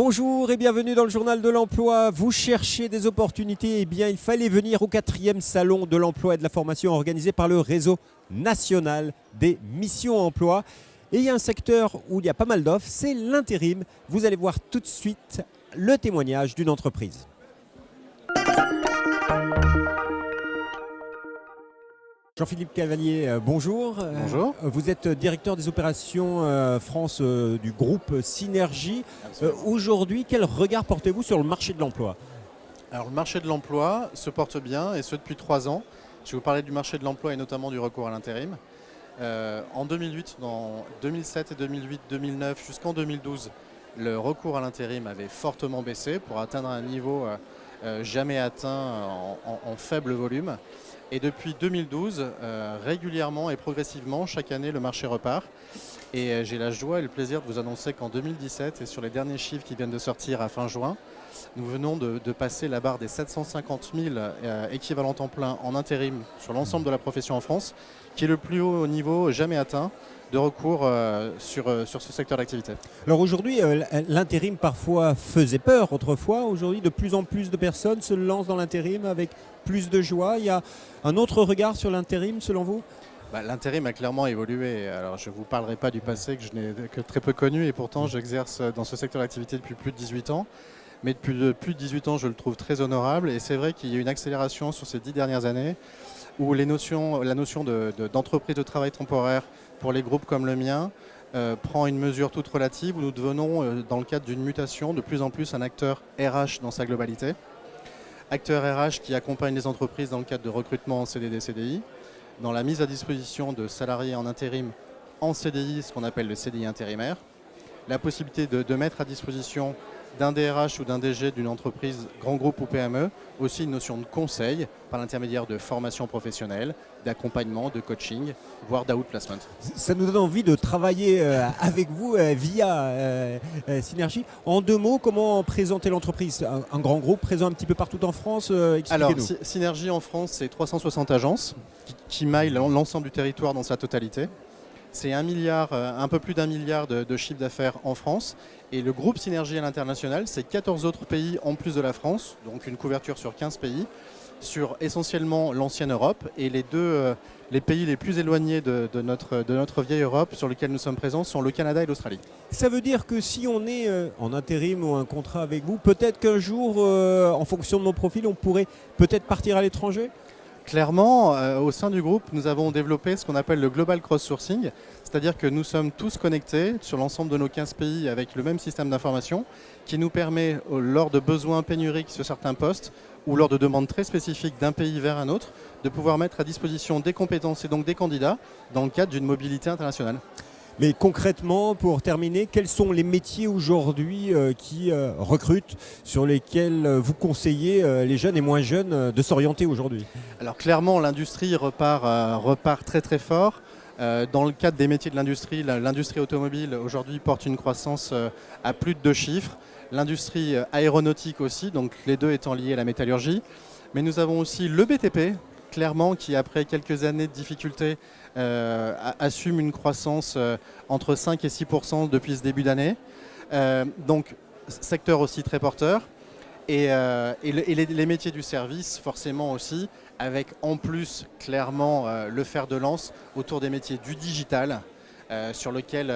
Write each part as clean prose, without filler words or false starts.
Bonjour et bienvenue dans le journal de l'emploi. Vous cherchez des opportunités? Eh bien, il fallait venir au 4e salon de l'emploi et de la formation organisé par le réseau national des missions emploi. Et il y a un secteur où il y a pas mal d'offres, c'est l'intérim. Vous allez voir tout de suite le témoignage d'une entreprise. Jean-Philippe Cavalier, bonjour. Bonjour. Vous êtes directeur des opérations France du groupe Synergie. Aujourd'hui, quel regard portez-vous sur le marché de l'emploi? Alors le marché de l'emploi se porte bien et ce depuis 3 ans. Je vais vous parler du marché de l'emploi et notamment du recours à l'intérim. En 2008, dans 2007 et 2008, 2009 jusqu'en 2012, le recours à l'intérim avait fortement baissé pour atteindre un niveau jamais atteint en faible volume. Et depuis 2012, régulièrement et progressivement, chaque année, le marché repart. Et j'ai la joie et le plaisir de vous annoncer qu'en 2017, et sur les derniers chiffres qui viennent de sortir à fin juin, nous venons de passer la barre des 750 000 équivalents temps plein en intérim sur l'ensemble de la profession en France, qui est le plus haut niveau jamais atteint de recours sur ce secteur d'activité. Alors aujourd'hui, l'intérim parfois faisait peur autrefois. Aujourd'hui, de plus en plus de personnes se lancent dans l'intérim avec plus de joie. Il y a un autre regard sur l'intérim selon vous? L'intérim a clairement évolué. Alors, je ne vous parlerai pas du passé que je n'ai que très peu connu et pourtant j'exerce dans ce secteur d'activité depuis plus de 18 ans. Mais depuis plus de 18 ans, je le trouve très honorable et c'est vrai qu'il y a une accélération sur ces 10 dernières années où la notion d'entreprise de travail temporaire pour les groupes comme le mien prend une mesure toute relative où nous devenons, dans le cadre d'une mutation, de plus en plus un acteur RH dans sa globalité. Acteur RH qui accompagne les entreprises dans le cadre de recrutement en CDD, CDI, dans la mise à disposition de salariés en intérim en CDI, ce qu'on appelle le CDI intérimaire, la possibilité de mettre à disposition d'un DRH ou d'un DG d'une entreprise, grand groupe ou PME, aussi une notion de conseil par l'intermédiaire de formation professionnelle, d'accompagnement, de coaching, voire d'outplacement. Ça nous donne envie de travailler avec vous via Synergie. En 2 mots, comment présenter l'entreprise? Un grand groupe présent un petit peu partout en France, Alors, expliquez-nous. Synergie en France, c'est 360 agences qui maillent l'ensemble du territoire dans sa totalité. C'est un peu plus d'1 milliard de chiffre d'affaires en France. Et le groupe Synergie à l'international, c'est 14 autres pays en plus de la France, donc une couverture sur 15 pays, sur essentiellement l'ancienne Europe. Et les pays les plus éloignés de notre vieille Europe sur lesquels nous sommes présents sont le Canada et l'Australie. Ça veut dire que si on est en intérim ou un contrat avec vous, peut-être qu'un jour, en fonction de nos profils, on pourrait peut-être partir à l'étranger? Clairement, au sein du groupe, nous avons développé ce qu'on appelle le Global Cross-Sourcing, c'est-à-dire que nous sommes tous connectés sur l'ensemble de nos 15 pays avec le même système d'information qui nous permet, lors de besoins pénuriques sur certains postes ou lors de demandes très spécifiques d'un pays vers un autre, de pouvoir mettre à disposition des compétences et donc des candidats dans le cadre d'une mobilité internationale. Mais concrètement, pour terminer, quels sont les métiers aujourd'hui qui recrutent, sur lesquels vous conseillez les jeunes et moins jeunes de s'orienter aujourd'hui? Alors clairement, l'industrie repart très très fort. Dans le cadre des métiers de l'industrie automobile aujourd'hui porte une croissance à plus de 2 chiffres. L'industrie aéronautique aussi, donc les deux étant liés à la métallurgie. Mais nous avons aussi le BTP, clairement, qui après quelques années de difficultés assume une croissance entre 5 et 6% depuis ce début d'année. Donc secteur aussi très porteur. Et les métiers du service forcément aussi, avec en plus clairement le fer de lance autour des métiers du digital, sur lequel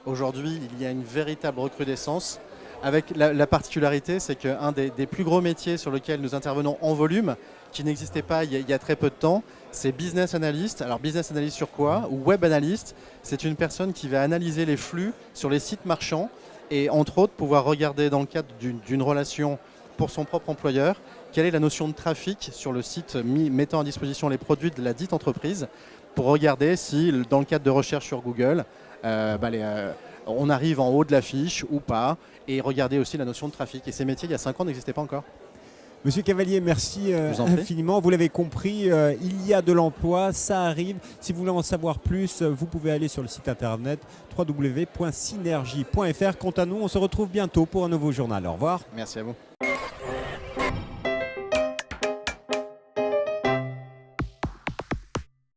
aujourd'hui il y a une véritable recrudescence. Avec la particularité, c'est qu'un des plus gros métiers sur lequel nous intervenons en volume, qui n'existait pas il y a très peu de temps, c'est business analyst. Alors business analyst sur quoi? Ou web analyst, c'est une personne qui va analyser les flux sur les sites marchands et entre autres pouvoir regarder dans le cadre d'une relation pour son propre employeur, quelle est la notion de trafic sur le site mettant à disposition les produits de la dite entreprise pour regarder si, dans le cadre de recherche sur Google, on arrive en haut de la fiche ou pas, et regarder aussi la notion de trafic. Et ces métiers, il y a 5 ans, n'existaient pas encore. Monsieur Cavalier, merci infiniment. Vous l'avez compris, il y a de l'emploi, ça arrive. Si vous voulez en savoir plus, vous pouvez aller sur le site internet www.synergie.fr. Quant à nous, on se retrouve bientôt pour un nouveau journal. Au revoir. Merci à vous.